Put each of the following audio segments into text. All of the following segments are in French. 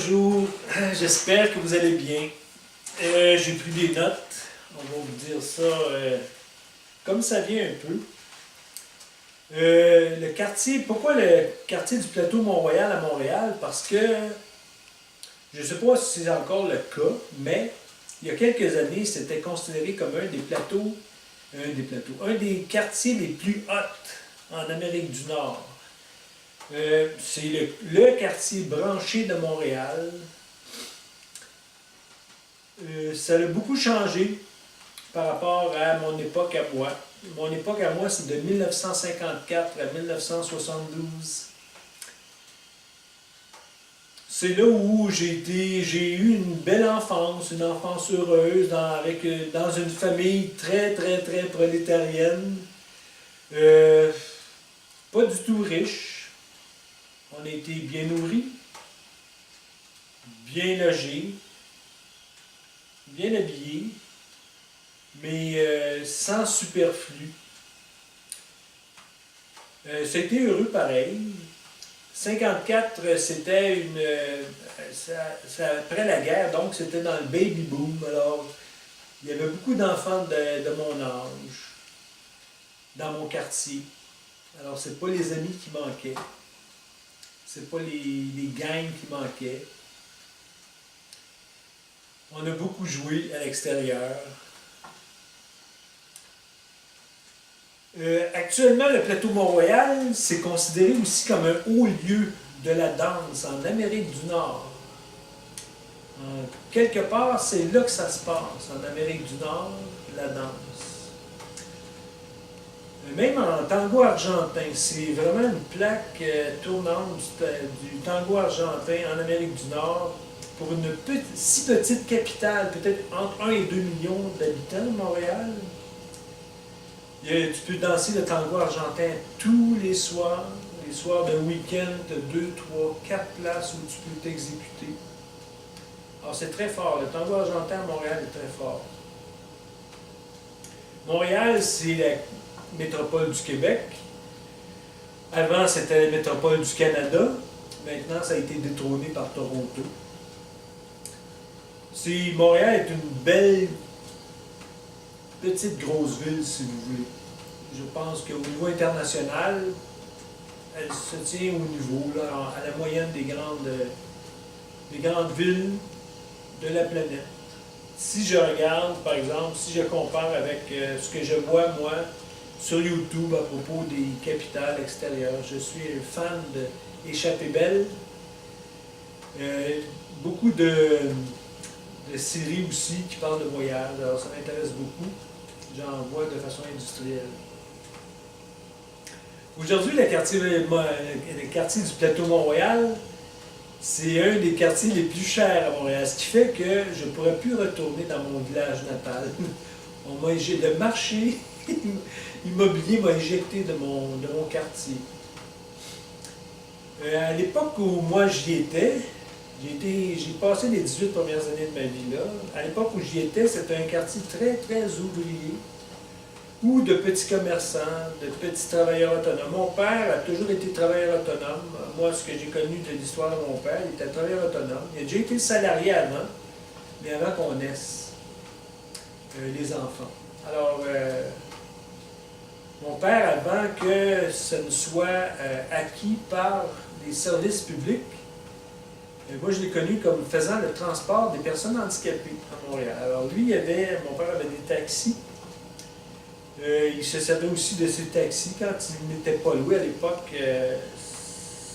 bonjour, j'espère que vous allez bien. J'ai pris des notes, on va vous dire ça comme ça vient un peu. Le quartier, pourquoi le quartier du plateau Mont-Royal à Montréal? Parce que, je ne sais pas si c'est encore le cas, mais il y a quelques années, c'était considéré comme un des quartiers les plus hauts en Amérique du Nord. C'est le quartier branché de Montréal. Ça a beaucoup changé par rapport à mon époque à moi. Mon époque à moi, c'est de 1954 à 1972. C'est là où j'ai eu une belle enfance, une enfance heureuse, dans une famille très, très, très prolétarienne. Pas du tout riche. On a été bien nourris, bien logés, bien habillés, mais sans superflu. C'était heureux pareil. 54, c'était après la guerre, donc c'était dans le baby boom. Alors, il y avait beaucoup d'enfants de mon âge dans mon quartier. Alors, c'est pas les amis qui manquaient. C'est pas les gangs qui manquaient. On a beaucoup joué à l'extérieur. Actuellement, le plateau Mont-Royal, c'est considéré aussi comme un haut lieu de la danse en Amérique du Nord. Quelque part, c'est là que ça se passe, en Amérique du Nord, la danse. Même en tango argentin, c'est vraiment une plaque tournante du tango argentin en Amérique du Nord. Pour une si petite capitale, peut-être entre 1 et 2 millions d'habitants, Montréal, tu peux danser le tango argentin tous les soirs de week-end, tu as 2, 3, 4 places où tu peux t'exécuter. Alors c'est très fort, le tango argentin à Montréal est très fort. Montréal, c'est la métropole du Québec. Avant, c'était la métropole du Canada. Maintenant, ça a été détrôné par Toronto. Montréal est une belle petite grosse ville, si vous voulez. Je pense qu'au niveau international, elle se tient au niveau, là, à la moyenne des grandes villes de la planète. Si je regarde, par exemple, si je compare avec ce que je vois, moi, sur YouTube à propos des capitales extérieures, je suis un fan d'Échappée Belle. Beaucoup de séries aussi qui parlent de voyage, alors ça m'intéresse beaucoup. J'en vois de façon industrielle. Aujourd'hui, le quartier du plateau Mont-Royal, c'est un des quartiers les plus chers à Montréal, ce qui fait que je ne pourrais plus retourner dans mon village natal. Le marché immobilier m'a éjecté de mon quartier. À l'époque où moi j'y étais, j'ai passé les 18 premières années de ma vie là. À l'époque où j'y étais, c'était un quartier très, très ouvrier, ou de petits commerçants, de petits travailleurs autonomes. Mon père a toujours été travailleur autonome. Moi, ce que j'ai connu de l'histoire de mon père, il était travailleur autonome. Il a déjà été salarié avant, mais avant qu'on naisse les enfants. Alors, mon père, avant que ce ne soit acquis par les services publics, moi, je l'ai connu comme faisant le transport des personnes handicapées à Montréal. Alors, lui, mon père avait des taxis. Il se servait aussi de ses taxis quand il n'était pas loué. À l'époque,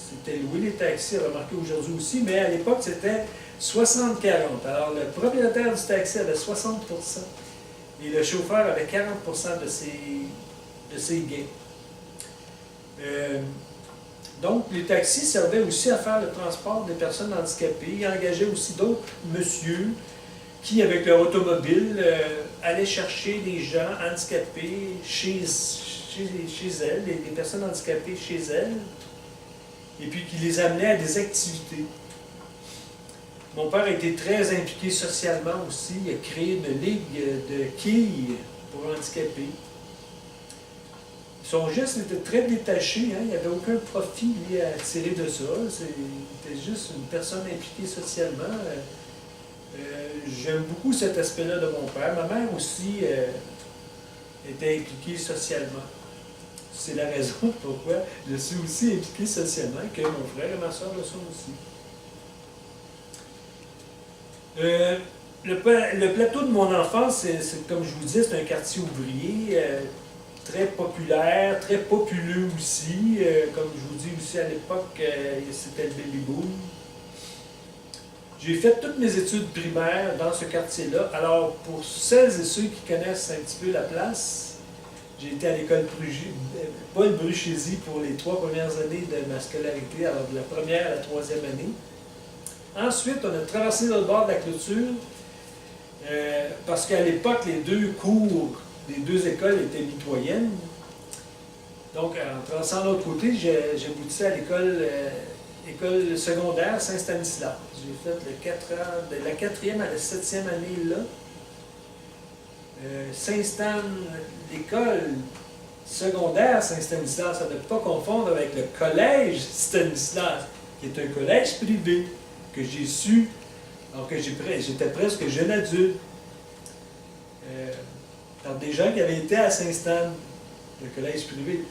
c'était loué les taxis, remarqué aujourd'hui aussi, mais à l'époque, c'était 60-40. Alors, le propriétaire du taxi avait 60% et le chauffeur avait 40% de ses gains. Donc, les taxis servaient aussi à faire le transport des personnes handicapées. Ils engageaient aussi d'autres messieurs qui, avec leur automobile, allaient chercher des gens handicapés chez elles, des personnes handicapées chez elles, et puis qui les amenaient à des activités. Mon père a été très impliqué socialement aussi. Il a créé une ligue de quilles pour handicapés. Son geste était très détaché, hein, il n'y avait aucun profit lié à tirer de ça. Il était juste une personne impliquée socialement. J'aime beaucoup cet aspect-là de mon père. Ma mère aussi était impliquée socialement. C'est la raison pourquoi je suis aussi impliqué socialement que mon frère et ma soeur le sont aussi. Le plateau de mon enfance, comme je vous disais, c'est un quartier ouvrier, très populaire, très populeux aussi. Comme je vous dis aussi à l'époque, c'était le baby boom. J'ai fait toutes mes études primaires dans ce quartier-là. Alors, pour celles et ceux qui connaissent un petit peu la place, j'ai été à l'école Paul Bruchézy pour les 3 premières années de ma scolarité, alors de la première à la 3e année. Ensuite, on a traversé le bord de la clôture, parce qu'à l'époque, les 2 cours des 2 écoles étaient mitoyennes. Donc, en traversant l'autre côté, j'aboutissais à l'école secondaire Saint-Stanislas. J'ai fait de la 4e à la 7e année là. Saint-Stan, l'école secondaire Saint-Stanislas, ça ne pas confondre avec le collège Stanislas, qui est un collège privé que j'ai su, alors que j'étais presque jeune adulte, par des gens qui avaient été à Saint-Stan, le collège privé.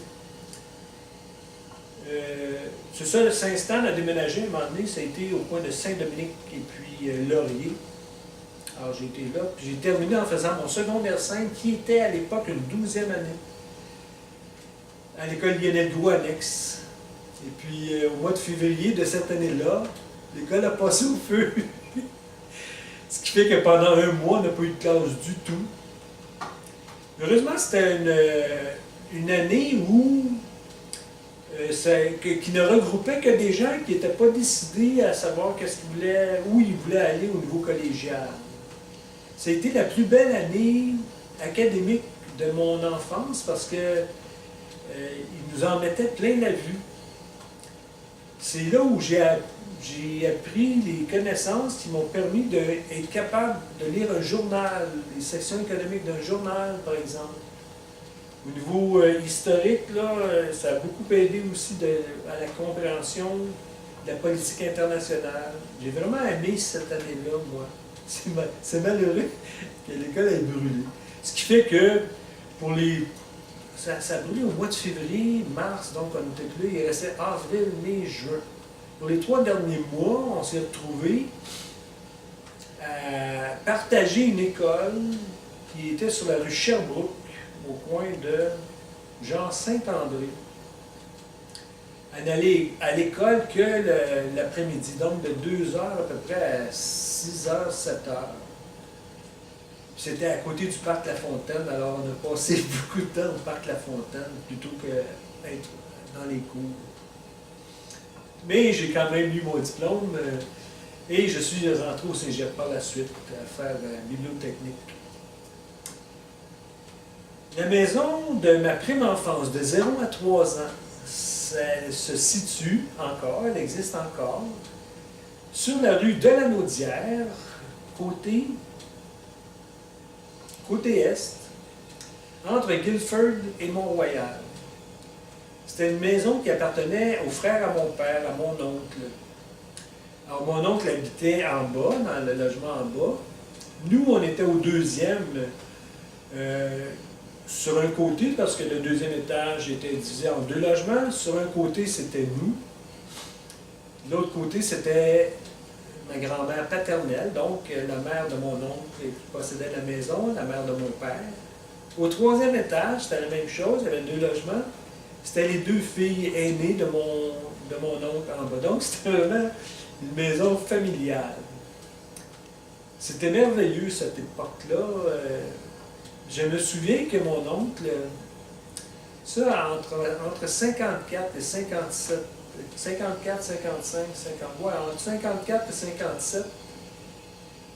C'est ça, le Saint-Stan a déménagé à un moment donné, ça a été au coin de Saint-Dominique et puis Laurier. Alors j'ai été là, puis j'ai terminé en faisant mon secondaire 5, qui était à l'époque une 12e année, à l'école Lionel Gouaix annexe. Et puis au mois de février de cette année-là, l'école a passé au feu. Ce qui fait que pendant un mois, on n'a pas eu de classe du tout. Heureusement, c'était une année où qui ne regroupait que des gens qui n'étaient pas décidés à savoir où ils voulaient aller au niveau collégial. Ça a été la plus belle année académique de mon enfance parce que ils nous en mettaient plein la vue. C'est là où j'ai appris les connaissances qui m'ont permis d'être capable de lire un journal, les sections économiques d'un journal, par exemple. Au niveau historique, là, ça a beaucoup aidé aussi à la compréhension de la politique internationale. J'ai vraiment aimé cette année-là, moi. C'est malheureux que l'école ait brûlé. Ce qui fait que ça a brûlé au mois de février, mars, donc on était plus, il restait avril, mai, juin. Pour les 3 derniers mois, on s'est retrouvés à partager une école qui était sur la rue Sherbrooke, au coin de Jean-Saint-André. On allait à l'école que l'après-midi, donc de 2h à peu près à 6h, 7h. C'était à côté du parc La Fontaine, alors on a passé beaucoup de temps au parc La Fontaine plutôt qu'être dans les cours. Mais j'ai quand même eu mon diplôme et je suis rentré au cégep par la suite à faire bibliotechnique. La maison de ma prime enfance, de 0 à 3 ans, se situe encore, elle existe encore, sur la rue de la Naudière, côté est, entre Guilford et Mont-Royal. C'était une maison qui appartenait aux frères à mon père, à mon oncle. Alors, mon oncle habitait en bas, dans le logement en bas. Nous, on était au 2e, sur un côté, parce que le 2e étage était divisé en 2 logements. Sur un côté, c'était nous. De l'autre côté, c'était ma grand-mère paternelle, donc la mère de mon oncle qui possédait la maison, la mère de mon père. Au 3e étage, c'était la même chose, il y avait 2 logements. C'était les 2 filles aînées de mon oncle en bas. Donc, c'était vraiment une maison familiale. C'était merveilleux, cette époque-là. Je me souviens que mon oncle, ça, entre 54 et 57, 54, 55, 50, ouais, entre 54 et 57,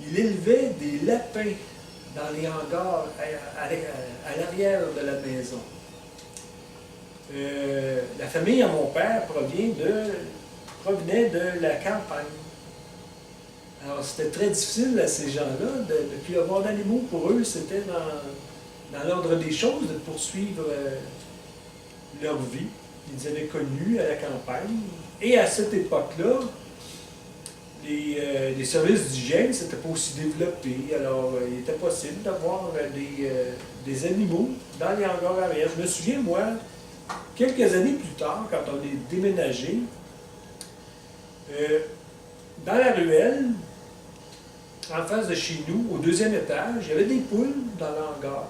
il élevait des lapins dans les hangars à l'arrière de la maison. La famille à mon père provenait de la campagne. Alors c'était très difficile à ces gens-là de plus avoir d'animaux. Pour eux, c'était dans l'ordre des choses de poursuivre leur vie. Ils les avaient connus à la campagne. Et à cette époque-là, les services d'hygiène, c'était pas aussi développé. Alors, il était possible d'avoir des animaux dans les hangars arrière. Je me souviens, moi, quelques années plus tard, quand on est déménagé, dans la ruelle, en face de chez nous, au deuxième étage, il y avait des poules dans l'hangar.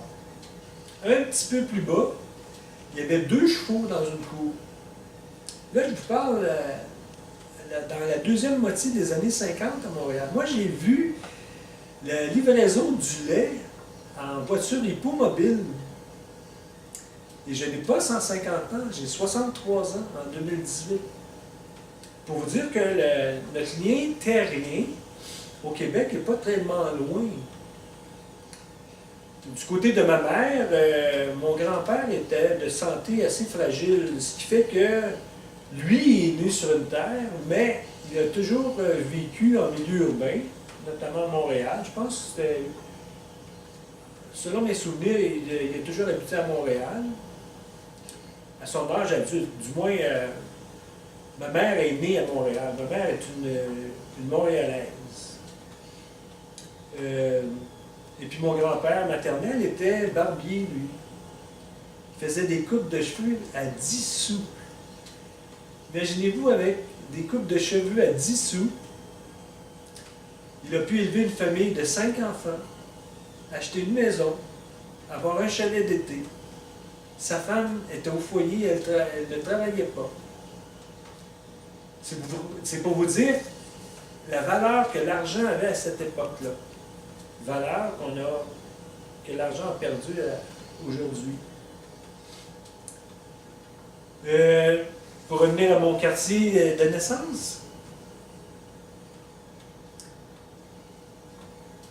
Un petit peu plus bas, il y avait 2 chevaux dans une cour. Là, je vous parle dans la deuxième moitié des années 50 à Montréal. Moi, j'ai vu la livraison du lait en voiture hippomobile. Et je n'ai pas 150 ans, j'ai 63 ans en 2018. Pour vous dire que notre lien terrien au Québec n'est pas tellement loin. Du côté de ma mère, mon grand-père était de santé assez fragile, ce qui fait que lui est né sur une terre, mais il a toujours vécu en milieu urbain, notamment à Montréal. Je pense que c'était, selon mes souvenirs, il a toujours habité à Montréal. À son âge adulte, du moins, ma mère est née à Montréal. Ma mère est une Montréalaise. Et puis mon grand-père maternel était barbier, lui. Il faisait des coupes de cheveux à 10 sous. Imaginez-vous avec des coupes de cheveux à 10 sous. Il a pu élever une famille de 5 enfants, acheter une maison, avoir un chalet d'été. Sa femme était au foyer, elle ne travaillait pas. C'est pour vous dire la valeur que l'argent avait à cette époque-là. Valeur que l'argent a perdu aujourd'hui. Pour revenir à mon quartier de naissance,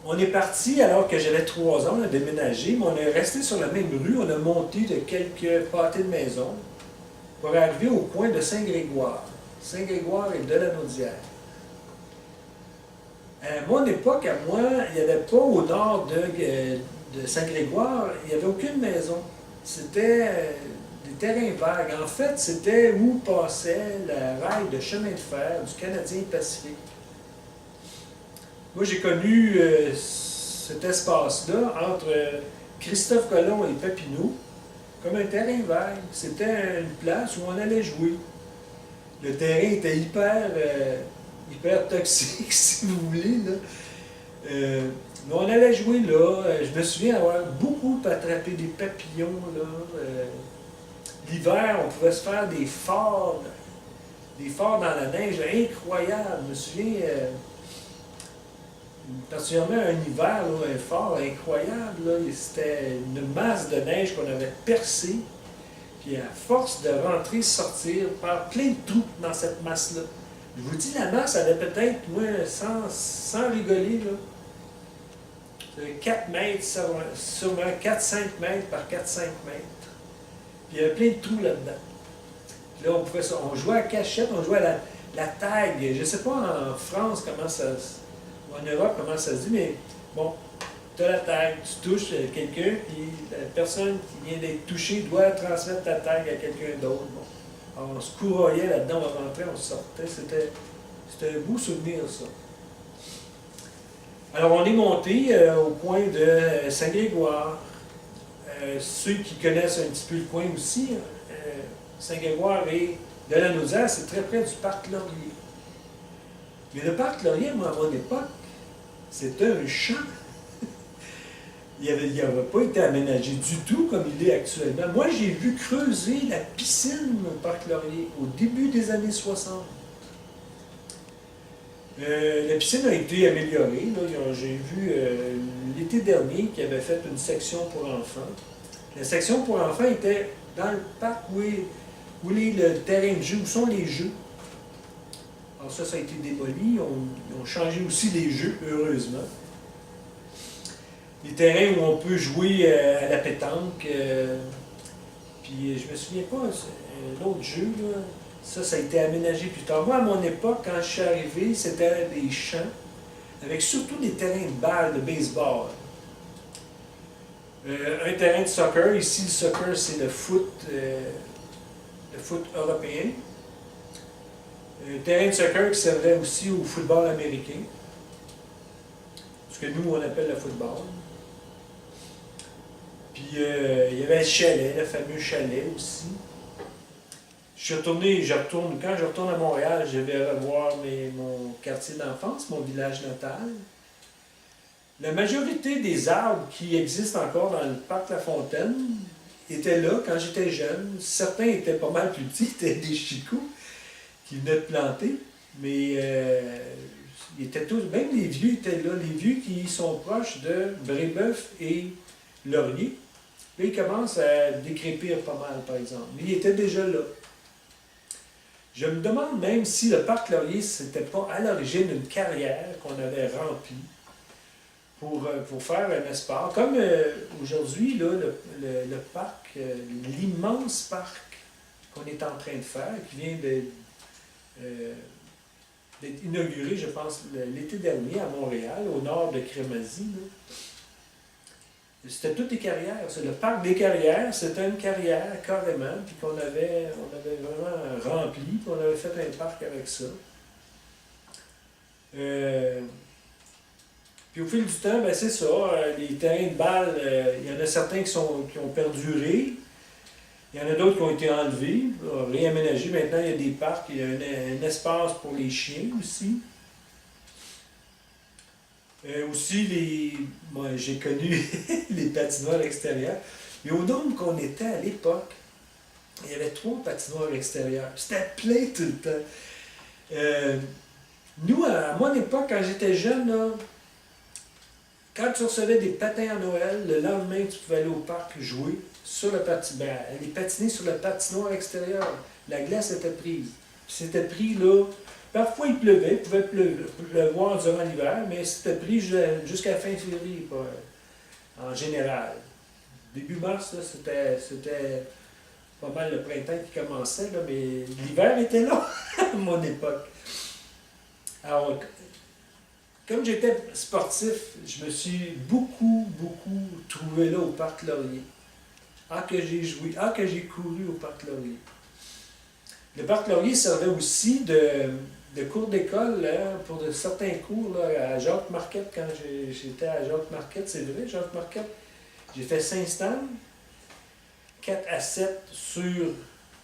on est parti alors que j'avais 3 ans, on a déménagé, mais on est resté sur la même rue, on a monté de quelques pâtés de maison pour arriver au coin de Saint-Grégoire. Saint-Grégoire et de la Naudière. À mon époque, à moi, il n'y avait pas au nord de Saint-Grégoire, il n'y avait aucune maison. C'était des terrains vagues. En fait, c'était où passait la rail de chemin de fer du Canadien Pacifique. Moi, j'ai connu cet espace-là entre Christophe Colomb et Papineau comme un terrain vague. C'était une place où on allait jouer. Le terrain était hyper toxique, si vous voulez. Là. Mais on allait jouer là. Je me souviens avoir beaucoup attrapé des papillons. L'hiver, on pouvait se faire des forts dans la neige incroyables. Je me souviens, particulièrement un hiver, là, un fort incroyable. C'était une masse de neige qu'on avait percée. Puis à force de rentrer, sortir, faire plein de trous dans cette masse-là. Je vous dis, la masse avait peut-être, moi, sans rigoler, là, 4 mètres, sûrement 4-5 mètres par 4-5 mètres. Puis il y avait plein de trous là-dedans. Puis là, on jouait à cachette, on jouait à la tag. Je ne sais pas en France comment ça, ou en Europe comment ça se dit, mais bon, tu as la tag, tu touches quelqu'un, puis la personne qui vient d'être touchée doit transmettre ta tag à quelqu'un d'autre. Bon. Alors, on se courroyait là-dedans, on rentrait, on sortait. C'était un beau souvenir, ça. Alors, on est monté au coin de Saint-Grégoire. Ceux qui connaissent un petit peu le coin aussi, Saint-Grégoire et de la Naudière, c'est très près du parc Laurier. Mais le parc Laurier, moi, à mon époque, c'était un champ. Il n'avait pas été aménagé du tout comme il est actuellement. Moi, j'ai vu creuser la piscine au parc Laurier au début des années 60. La piscine a été améliorée. J'ai vu l'été dernier qu'il avait fait une section pour enfants. La section pour enfants était dans le parc où est le terrain de jeu, où sont les jeux. Alors ça a été démoli. Ils ont changé aussi les jeux, heureusement. Les terrains où on peut jouer à la pétanque. Puis je me souviens pas, un autre jeu, là, ça a été aménagé plus tard. Moi, à mon époque, quand je suis arrivé, c'était des champs, avec surtout des terrains de balles, de baseball. Un terrain de soccer, ici le soccer c'est le foot de foot européen. Un terrain de soccer qui servait aussi au football américain. Ce que nous, on appelle le football. Puis il y avait le chalet, le fameux chalet aussi. Quand je retourne à Montréal, je vais revoir mon quartier d'enfance, mon village natal. La majorité des arbres qui existent encore dans le parc La Fontaine étaient là quand j'étais jeune. Certains étaient pas mal plus petits, étaient des chicots qui venaient de planter, mais ils étaient tous, même les vieux étaient là, les vieux qui sont proches de Brébeuf et Laurier. Là, ils commencent à décrépir pas mal, par exemple. Mais ils étaient déjà là. Je me demande même si le parc Laurier, c'était pas à l'origine une carrière qu'on avait remplie pour faire un espace. Comme aujourd'hui, là, le parc, l'immense parc qu'on est en train de faire, qui vient d'être inauguré, je pense, l'été dernier à Montréal, au nord de Crémazie. C'était toutes des carrières. Le parc des carrières, c'était une carrière carrément, puis qu'on avait vraiment rempli, puis on avait fait un parc avec ça. Puis au fil du temps, ben c'est ça, les terrains de balle, il y en a certains qui ont perduré, il y en a d'autres qui ont été enlevés, réaménagés. Maintenant, il y a des parcs, il y a un espace pour les chiens aussi. Moi, j'ai connu les patinoires extérieures. Mais au nombre qu'on était à l'époque, il y avait 3 patinoires extérieures. C'était plein tout le temps. Nous, à mon époque, quand j'étais jeune, là, quand tu recevais des patins à Noël, le lendemain, tu pouvais aller au parc jouer sur le aller patiner sur le patinoire extérieur. La glace était prise. C'était pris là. Parfois, il pleuvait, il pouvait pleuvoir durant l'hiver, mais c'était pris jusqu'à la fin février, en général. Début mars, c'était pas mal le printemps qui commençait, là, mais l'hiver était là à mon époque. Alors, comme j'étais sportif, je me suis beaucoup trouvé là au Parc Laurier. Que j'ai joué, que j'ai couru au Parc Laurier. Le Parc Laurier servait aussi de cours d'école pour certains cours là, à Jacques Marquette, quand j'étais à Jacques Marquette, c'est vrai, Jacques Marquette. J'ai fait 5 stands, 4 à 7 sur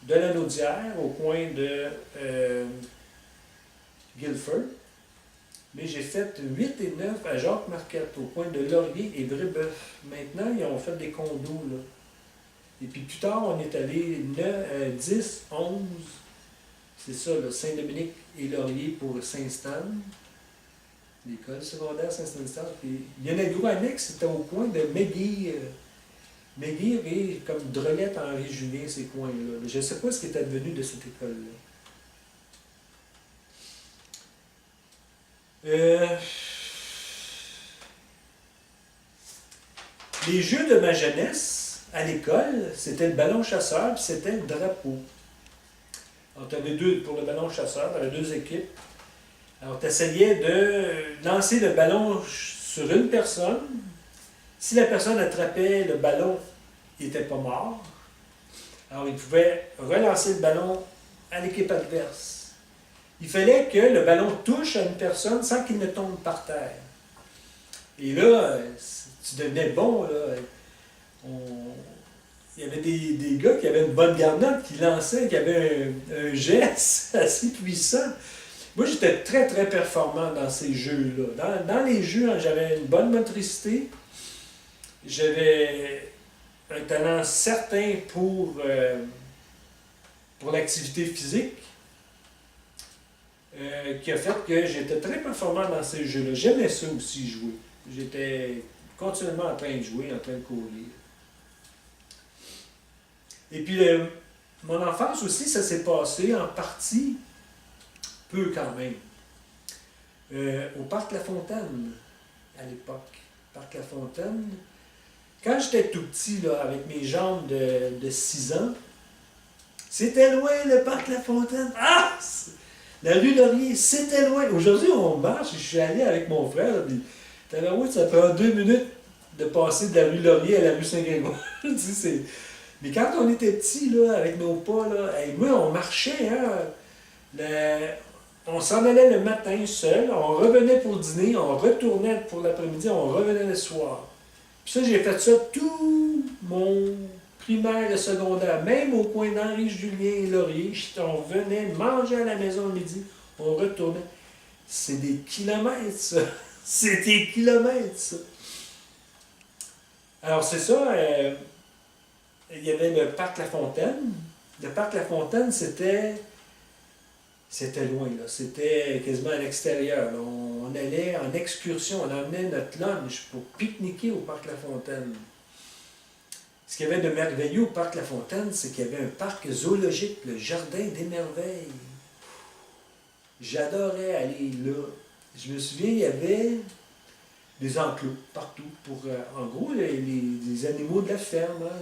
de la Naudière, au coin de Guilford. Mais j'ai fait 8 et 9 à Jacques Marquette, au coin de Laurier et Brébeuf. Maintenant, ils ont fait des condos, là. Et puis plus tard, on est allé 10, 11, c'est ça, là, Saint-Dominique et Laurier pour Saint-Stan. L'école secondaire Saint-Stan. Puis il y en a un gros annexe, c'était au coin de McGill. McGill et comme Drolette en Réjunien, ces coins-là. Je ne sais pas ce qui est advenu de cette école-là. Les jeux de ma jeunesse, à l'école, c'était le ballon chasseur puis c'était le drapeau. Alors, tu avais pour le ballon chasseur, tu avais 2 équipes. Alors, tu essayais de lancer le ballon sur une personne. Si la personne attrapait le ballon, il n'était pas mort. Alors, il pouvait relancer le ballon à l'équipe adverse. Il fallait que le ballon touche à une personne sans qu'il ne tombe par terre. Et là, tu devenais bon, là. Il y avait des gars qui avaient une bonne garnotte, qui lançaient, qui avaient un geste assez puissant. Moi, j'étais très, très performant dans ces jeux-là. Dans les jeux, j'avais une bonne motricité. J'avais un talent certain pour l'activité physique, qui a fait que j'étais très performant dans ces jeux-là. J'aimais ça aussi, jouer. J'étais continuellement en train de jouer, en train de courir. Et puis, mon enfance aussi, ça s'est passé en partie, peu quand même, au Parc La Fontaine, à l'époque. Parc La Fontaine. Quand j'étais tout petit, là, avec mes jambes de 6 ans, c'était loin le Parc La Fontaine. Ah! La rue Laurier, c'était loin. Aujourd'hui, on marche, je suis allé avec mon frère, puis ça prend 2 minutes de passer de la rue Laurier à la rue Saint-Grégoire. Mais quand on était petits, là, avec nos pas, là, hey, moi, on marchait, hein. On s'en allait le matin seul, on revenait pour dîner, on retournait pour l'après-midi, on revenait le soir. Puis ça, j'ai fait ça tout mon primaire et secondaire, même au coin d'Henri Julien et Laurier. On venait manger à la maison le midi, on retournait. C'est des kilomètres, ça. C'est des kilomètres, ça. Alors, c'est ça. Il y avait le parc La Fontaine. Le parc La Fontaine, c'était loin, là. C'était quasiment à l'extérieur. On allait en excursion, on emmenait notre lunch pour pique-niquer au parc La Fontaine. Ce qu'il y avait de merveilleux au parc La Fontaine, c'est qu'il y avait un parc zoologique, le Jardin des Merveilles. J'adorais aller là. Je me souviens, il y avait des enclos partout pour, en gros, les animaux de la ferme, hein,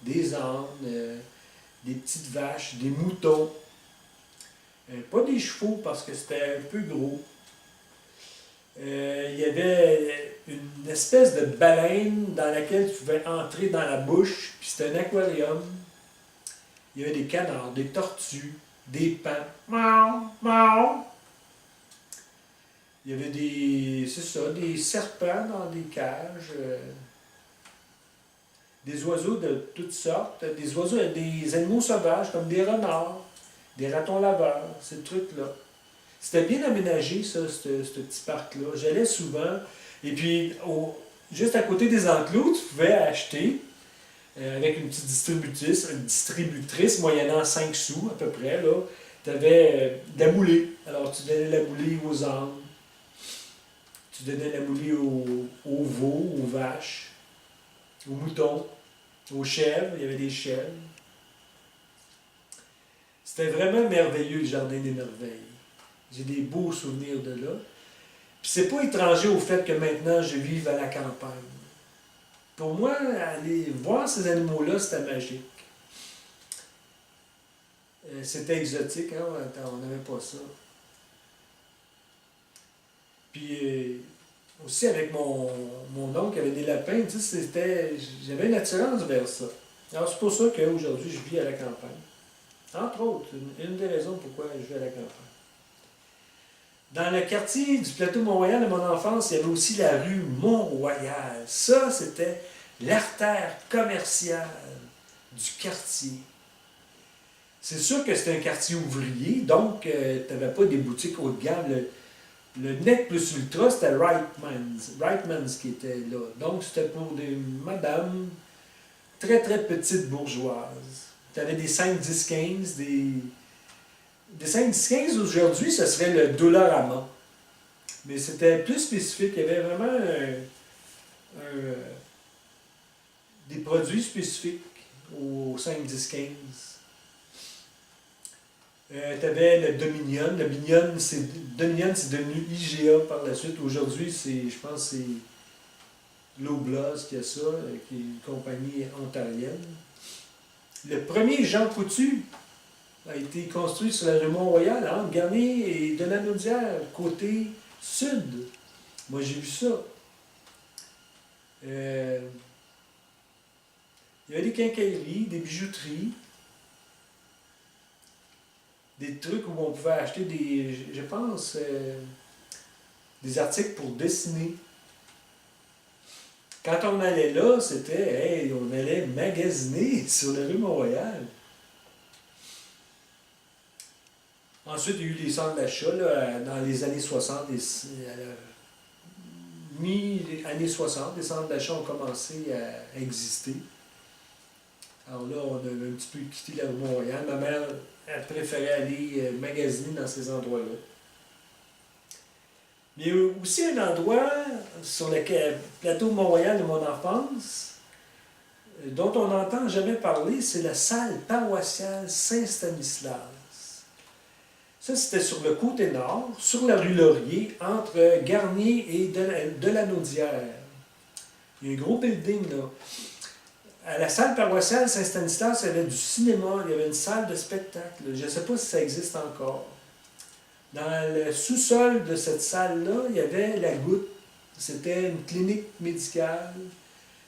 des ânes, des petites vaches, des moutons. Pas des chevaux parce que c'était un peu gros. Il y avait une espèce de baleine dans laquelle tu pouvais entrer dans la bouche, puis c'était un aquarium. Il y avait des canards, des tortues, des pans. Miaou, miaou. Il y avait des serpents dans des cages, des oiseaux de toutes sortes, des animaux sauvages comme des renards, des ratons laveurs, ces trucs-là. C'était bien aménagé, ça, ce petit parc-là. J'allais souvent. Et puis, juste à côté des enclos, tu pouvais acheter, avec une petite distributrice moyennant 5 sous à peu près, là, tu avais de la moulée. Alors, tu donnais la moulée aux ânes, tu donnais la moulée aux veaux, aux vaches, aux moutons, aux chèvres. Il y avait des chèvres. C'était vraiment merveilleux, le Jardin des Merveilles. J'ai des beaux souvenirs de là. Puis c'est pas étranger au fait que maintenant je vive à la campagne. Pour moi, aller voir ces animaux-là, c'était magique. C'était exotique, hein? On n'avait pas ça. Puis aussi avec mon oncle qui avait des lapins, tu sais, j'avais une attirance vers ça. Alors c'est pour ça qu'aujourd'hui je vis à la campagne. Entre autres, une des raisons pourquoi je vis à la campagne. Dans le quartier du plateau Mont-Royal de mon enfance, il y avait aussi la rue Mont-Royal. Ça, c'était l'artère commerciale du quartier. C'est sûr que c'était un quartier ouvrier, donc tu n'avais pas des boutiques haut de gamme. Le nec plus ultra, c'était Reitmans qui était là. Donc c'était pour des madames très très petites bourgeoises. Tu avais des 5, 10, 15, des 5, 10, 15 aujourd'hui, ce serait le Dollarama. Mais c'était plus spécifique. Il y avait vraiment des produits spécifiques aux 5, 10, 15. Tu avais le Dominion. Dominion, c'est devenu IGA par la suite. Aujourd'hui, je pense que c'est Loblaws qui a ça, qui est une compagnie ontarienne. Le premier Jean Coutu a été construit sur la rue Mont-Royal, entre Garnier et Delanaudière, côté sud. Moi, j'ai vu ça. Il y avait des quincailleries, des bijouteries, des trucs où on pouvait acheter je pense, des articles pour dessiner. Quand on allait là, c'était, on allait magasiner sur la rue Mont-Royal. Ensuite, il y a eu des centres d'achat dans les années 60, mi-années 60, les centres d'achat ont commencé à exister. Alors là, on a un petit peu quitté la rue Mont-Royal. Ma mère, elle préférait aller magasiner dans ces endroits-là. Mais il y a aussi un endroit sur le plateau Mont-Royal de mon enfance dont on n'entend jamais parler, c'est la salle paroissiale Saint-Stanislas. Ça, c'était sur le côté nord, sur la rue Laurier, entre Garnier et Delanaudière. Il y a un gros building là. À la salle paroissiale Saint-Stanislas, il y avait du cinéma, il y avait une salle de spectacle. Je ne sais pas si ça existe encore. Dans le sous-sol de cette salle-là, il y avait la Goutte. C'était une clinique médicale.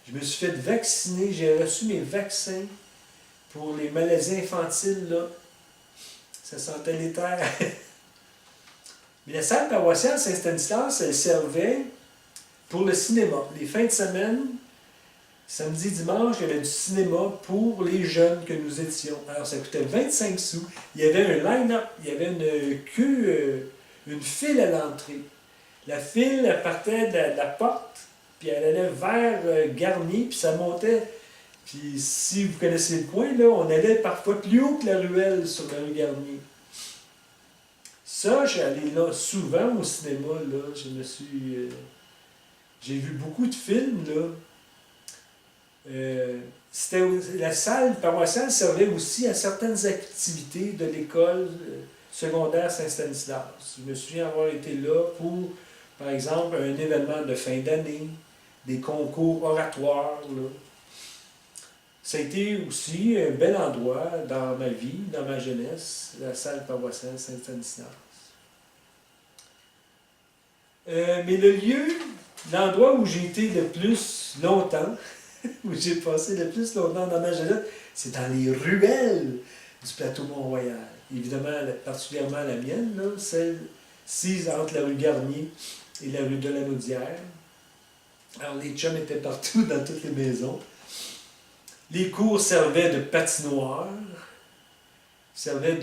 Je me suis fait vacciner, j'ai reçu mes vaccins pour les maladies infantiles, là. Ça sentait l'éther. Mais la salle paroissiale Saint-Stanislas, elle servait pour le cinéma. Les fins de semaine, samedi, dimanche, il y avait du cinéma pour les jeunes que nous étions. Alors, ça coûtait 25 sous. Il y avait un line-up, il y avait une queue, une file à l'entrée. La file, elle partait de la porte, puis elle allait vers Garnier, puis ça montait. Puis si vous connaissez le coin, là, on allait parfois plus haut que la ruelle sur la rue Garnier. Ça, je suis allé là souvent au cinéma, là. J'ai vu beaucoup de films, là. La salle paroissiale servait aussi à certaines activités de l'école secondaire Saint-Stanislas. Je me souviens avoir été là pour, par exemple, un événement de fin d'année, des concours oratoires, là. Ça a été aussi un bel endroit dans ma vie, dans ma jeunesse, la salle paroissiale Saint-Stanislas. Mais le lieu, l'endroit où j'ai été le plus longtemps, où j'ai passé le plus longtemps dans ma jeunesse, c'est dans les ruelles du plateau Mont-Royal. Évidemment, particulièrement la mienne, là, celle sise entre la rue Garnier et la rue de la Naudière. Alors, les chums étaient partout dans toutes les maisons. Les cours servaient de patinoire, servaient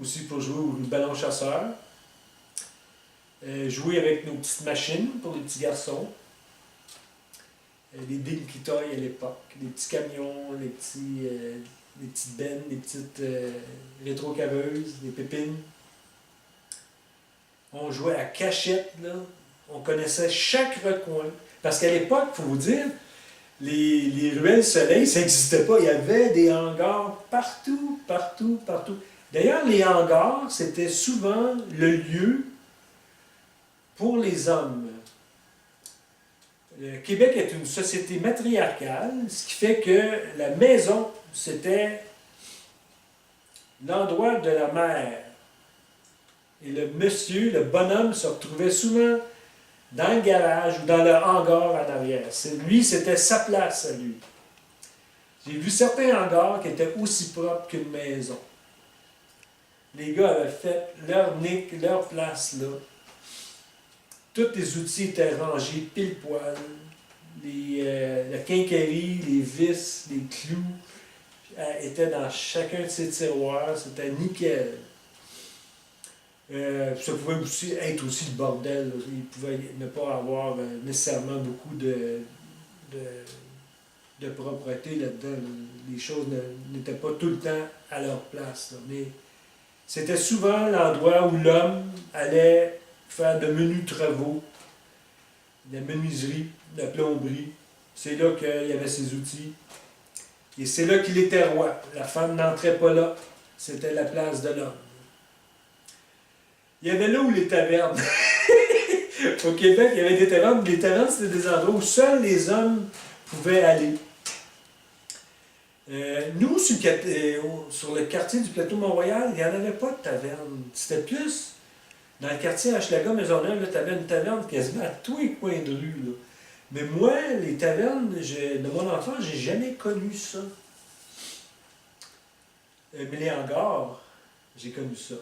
aussi pour jouer au ballon chasseur, jouer avec nos petites machines pour les petits garçons, les Dinky Toys à l'époque, les petits camions, les petites bennes, les petites rétro-caveuses, les pépines. On jouait à cachette, là. On connaissait chaque recoin. Parce qu'à l'époque, il faut vous dire, les ruelles soleil, ça n'existait pas. Il y avait des hangars partout, partout, partout. D'ailleurs, les hangars, c'était souvent le lieu pour les hommes. Le Québec est une société matriarcale, ce qui fait que la maison, c'était l'endroit de la mère. Et le monsieur, le bonhomme, se retrouvait souvent dans le garage ou dans le hangar en arrière. Lui, c'était sa place à lui. J'ai vu certains hangars qui étaient aussi propres qu'une maison. Les gars avaient fait leur nick, leur place là. Tous les outils étaient rangés pile poil. La quincaillerie, les vis, les clous étaient dans chacun de ces tiroirs. C'était nickel. Ça pouvait aussi être aussi le bordel. Là. Il pouvait ne pas avoir nécessairement beaucoup de propreté là-dedans. Les choses n'étaient pas tout le temps à leur place. Là. Mais c'était souvent l'endroit où l'homme allait faire de menus travaux, de la menuiserie, de la plomberie. C'est là qu'il y avait ses outils. Et c'est là qu'il était roi. La femme n'entrait pas là. C'était la place de l'homme. Il y avait là où les tavernes. Au Québec, il y avait des tavernes. Les tavernes, c'était des endroits où seuls les hommes pouvaient aller. Nous, sur le quartier du plateau Mont-Royal, il n'y en avait pas de taverne. C'était plus dans le quartier Hochelaga-Maisonneuve, tu avais une taverne quasiment à tous les coins de rue. Là. Mais moi, les tavernes de mon enfance, j'ai jamais connu ça. Mais les hangars, j'ai connu ça.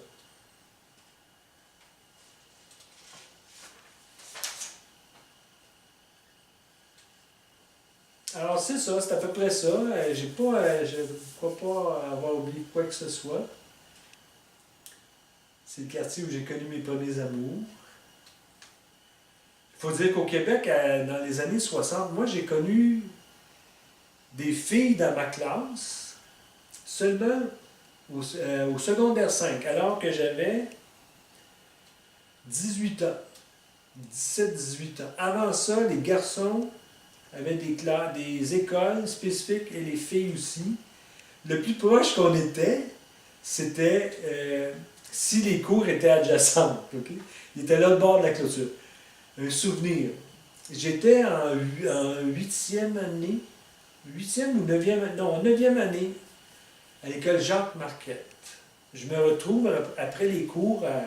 Alors c'est ça, c'est à peu près ça. Je ne crois pas avoir oublié quoi que ce soit. C'est le quartier où j'ai connu mes premiers amours. Il faut dire qu'au Québec, dans les années 60, moi j'ai connu des filles dans ma classe seulement au secondaire 5, alors que j'avais 18 ans. 17-18 ans. Avant ça, les garçons avaient des écoles spécifiques et les filles aussi. Le plus proche qu'on était, c'était si les cours étaient adjacents. Okay? Il était là au bord de la clôture. Un souvenir. J'étais en 8e année, 8e ou 9e, non, 9e année, à l'école Jacques Marquette. Je me retrouve après les cours à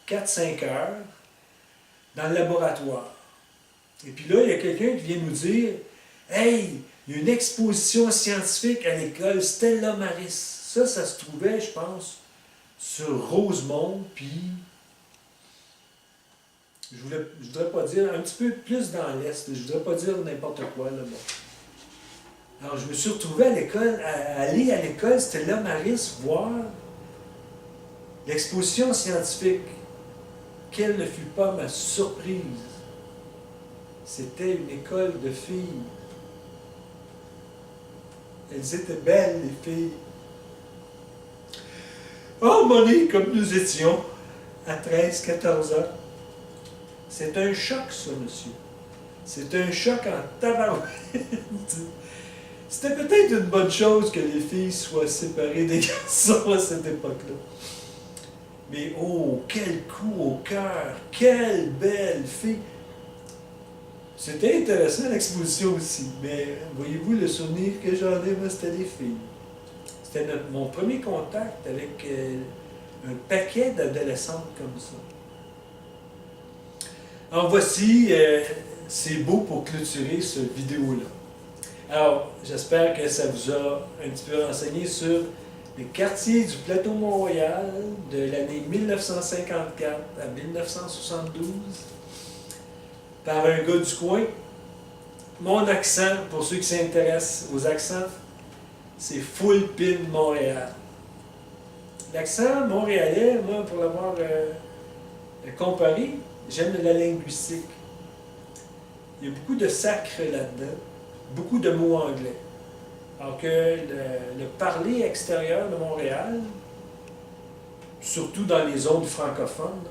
4-5 heures dans le laboratoire. Et puis là, il y a quelqu'un qui vient nous dire « Hey, Il y a une exposition scientifique à l'école Stella Maris. Ça se trouvait, je pense, sur Rosemont, puis je voudrais pas dire, un petit peu plus dans l'Est, je voudrais pas dire n'importe quoi, là, bon. Alors, je me suis retrouvé à l'école, à aller à l'école Stella Maris voir l'exposition scientifique. Quelle ne fut pas ma surprise? C'était une école de filles. Elles étaient belles, les filles. Oh, Monique, comme nous étions, à 13-14 ans. C'est un choc, ça, monsieur. C'est un choc en tabarouette. C'était peut-être une bonne chose que les filles soient séparées des garçons à cette époque-là. Mais oh, quel coup au cœur! Quelle belle fille! C'était intéressant l'exposition aussi, mais voyez-vous, le souvenir que j'en ai, moi, c'était les filles. C'était mon premier contact avec un paquet d'adolescentes comme ça. Alors voici, c'est beau pour clôturer cette vidéo-là. Alors, j'espère que ça vous a un petit peu renseigné sur les quartiers du plateau Mont-Royal de l'année 1954 à 1972 par un gars du coin. Mon accent, pour ceux qui s'intéressent aux accents, c'est full pin Montréal. L'accent montréalais, moi, pour l'avoir comparé, j'aime la linguistique. Il y a beaucoup de sacre là-dedans, beaucoup de mots anglais. Alors que le parler extérieur de Montréal, surtout dans les zones francophones,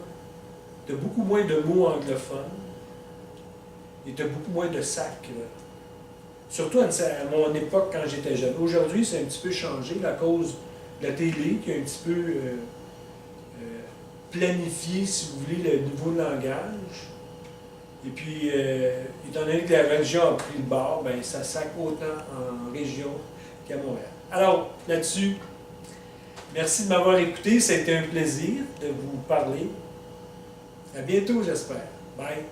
tu as beaucoup moins de mots anglophones et tu as beaucoup moins de sacre. Surtout à mon époque quand j'étais jeune. Aujourd'hui, c'est un petit peu changé à cause de la télé qui a un petit peu planifié, si vous voulez, le niveau de langage. Et puis, étant donné que la religion a pris le bord, ben, ça sacre autant en région qu'à Montréal. Alors, là-dessus, merci de m'avoir écouté. Ça a été un plaisir de vous parler. À bientôt, j'espère. Bye.